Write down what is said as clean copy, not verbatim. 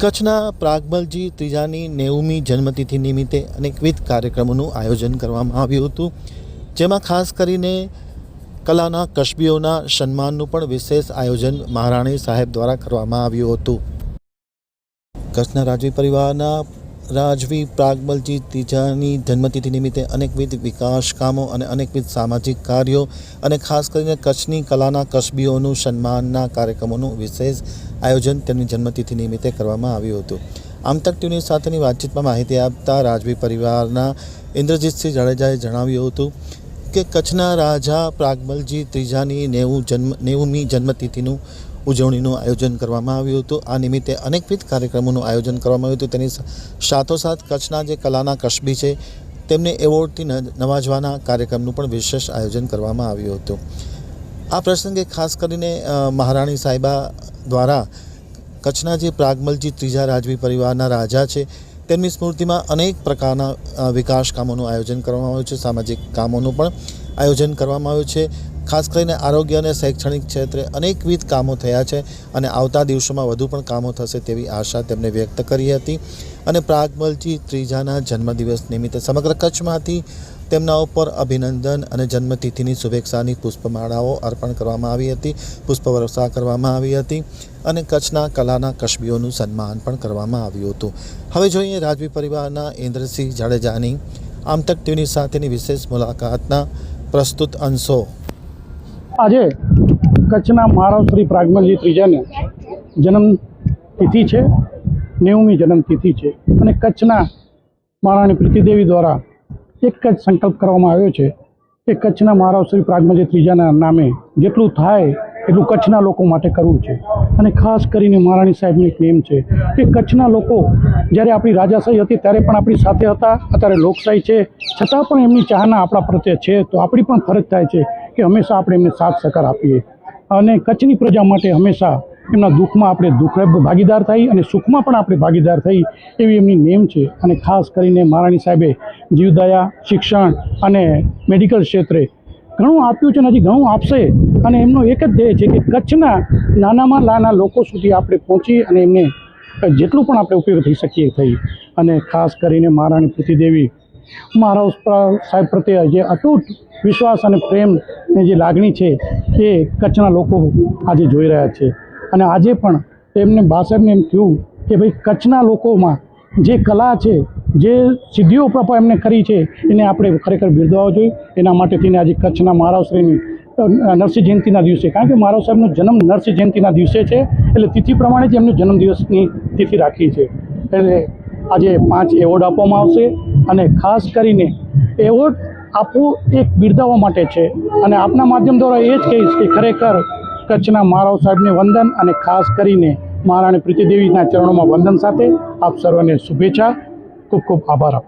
કચ્છના પ્રાગમલજી ત્રીજાની 90મી જન્મતિથિ નિમિત્તે અનેકવિધ કાર્યક્રમોનું આયોજન કરવામાં આવ્યું હતું, જેમાં ખાસ કરીને કલાના કસબીઓના સન્માનનું પણ વિશેષ આયોજન મહારાણી સાહેબ દ્વારા કરવામાં આવ્યું હતું. કચ્છના રાજવી પરિવારના રાજવી પ્રાગમલજી ત્રીજાની જન્મતિથિ નિમિત્તે અનેકવિધ વિકાસ કામો અને અનેકવિધ સામાજિક કાર્યો અને ખાસ કરીને કચ્છની કલાના કસબીઓનું સન્માનના કાર્યક્રમોનું વિશેષ આયોજન તેમની જન્મતિથિ નિમિત્તે કરવામાં આવ્યું હતું. આમતક ટીવી સાથેની વાતચીતમાં માહિતી આપતા રાજવી પરિવારના ઇન્દ્રજીતસિંહ જાડેજાએ જણાવ્યું હતું કે કચ્છના રાજા પ્રાગમલજી ત્રીજાની 90મી જન્મતિથિનું ઉજવણીનું આયોજન કરવામાં આવ્યું હતું. આ નિમિત્તે અનેકવિધ કાર્યક્રમોનું આયોજન કરવામાં આવ્યું હતું. તેની સાથોસાથ કચ્છના જે કલાના કસબી છે તેમને એવોર્ડથી નવાજવાના કાર્યક્રમનું પણ વિશેષ આયોજન કરવામાં આવ્યું હતું. આ પ્રસંગે ખાસ કરીને મહારાણી સાહેબા દ્વારા કચ્છના જે પ્રાગમલજી ત્રીજા રાજવી પરિવારના રાજા છે તેમની સ્મૃતિમાં અનેક પ્રકારના વિકાસ કામોનું આયોજન કરવામાં આવ્યું છે. સામાજિક કામોનું પણ આયોજન કરવામાં આવ્યું છે. ખાસ કરીને આરોગ્ય અને શૈક્ષણિક ક્ષેત્રે અનેકવિધ કામો થયા છે અને આવતા દિવસોમાં વધુ પણ કામો થશે તેવી આશા તેમણે વ્યક્ત કરી હતી. અને પ્રાગમલજી ત્રીજાના જન્મદિવસ નિમિત્તે સમગ્ર કચ્છમાંથી તેમના ઉપર અભિનંદન અને જન્મતિથિની શુભેચ્છાની પુષ્પમાળાઓ અર્પણ કરવામાં આવી હતી, પુષ્પવર્ષા કરવામાં આવી હતી અને કચ્છના કલાના કસબીઓનું સન્માન પણ કરવામાં આવ્યું હતું. હવે જોઈએ રાજવી પરિવારના ઇન્દ્રસિંહ જાડેજાની આમતક ટીવીની સાથેની વિશેષ મુલાકાતના પ્રસ્તુત અંશો. આજે કચ્છના મહારાવ શ્રી પ્રાગમલજી ત્રીજાની જન્મતિથિ છે, 90મી જન્મતિથિ છે અને કચ્છના મહારાણી પ્રીતિદેવી દ્વારા એક જ સંકલ્પ કરવામાં આવ્યો છે કે કચ્છના મહારાવ શ્રી પ્રાગમલજી ત્રીજાના નામે જેટલું થાય એટલું કચ્છના લોકો માટે કરવું છે. અને ખાસ કરીને મહારાણી સાહેબનો એક નેમ છે કે કચ્છના લોકો જ્યારે આપણી રાજાશાહી હતી ત્યારે પણ આપણી સાથે હતા, અત્યારે લોકશાહી છે છતાં પણ એમની ચાહના આપણા પ્રત્યે છે. તો આપણી પણ ફરજ થાય છે કે હંમેશા આપણે એમને સાથ સહકાર આપીએ અને કચ્છની પ્રજા માટે હંમેશા એમના દુઃખમાં આપણે ભાગીદાર થઈ અને સુખમાં પણ આપણે ભાગીદાર થઈ એવી એમની નેમ છે. અને ખાસ કરીને મહારાણી સાહેબે જીવદયા, શિક્ષણ અને મેડિકલ ક્ષેત્રે ઘણું આપ્યું છે અને હજી ઘણું આપશે. અને એમનો એક જ ધ્યેય છે કે કચ્છના નાનામાં નાના લોકો સુધી આપણે પહોંચી અને એમને જેટલું પણ આપણે ઉપયોગ થઈ શકીએ થઈ. અને ખાસ કરીને મહારાણી પ્રીતિદેવી મહારાવ સાહેબ પ્રત્યે જે અતૂટ વિશ્વાસ અને પ્રેમની જે લાગણી છે એ કચ્છના લોકો આજે જોઈ રહ્યા છે. અને આજે પણ તેમને બા સાહેબને એમ થયું કે ભાઈ કચ્છના લોકોમાં જે કલા છે, જે સિદ્ધિઓ એમને કરી છે એને આપણે ખરેખર બિરદાવવા જોઈએ. એના માટે થઈને આજે કચ્છના મહારાવશ્રીની નરસિંહ જયંતિના દિવસે, કારણ કે મહારાવ સાહેબનો જન્મ નરસિંહ જયંતિના દિવસે છે એટલે તિથિ પ્રમાણે જ એમનો જન્મદિવસની તિથિ રાખી છે. એટલે આજે 5 એવોર્ડ આપવામાં આવશે અને ખાસ કરીને એવોર્ડ આપવું એક બિરદાવવા માટે છે. અને આપના માધ્યમ દ્વારા એ જ કહીશ કે ખરેખર કચ્છના મહારાવ સાહેબને વંદન અને ખાસ કરીને મહારાણી પ્રીતિદેવીના ચરણોમાં વંદન સાથે આપ સર્વને શુભેચ્છા. ખૂબ ખૂબ આભાર આપો.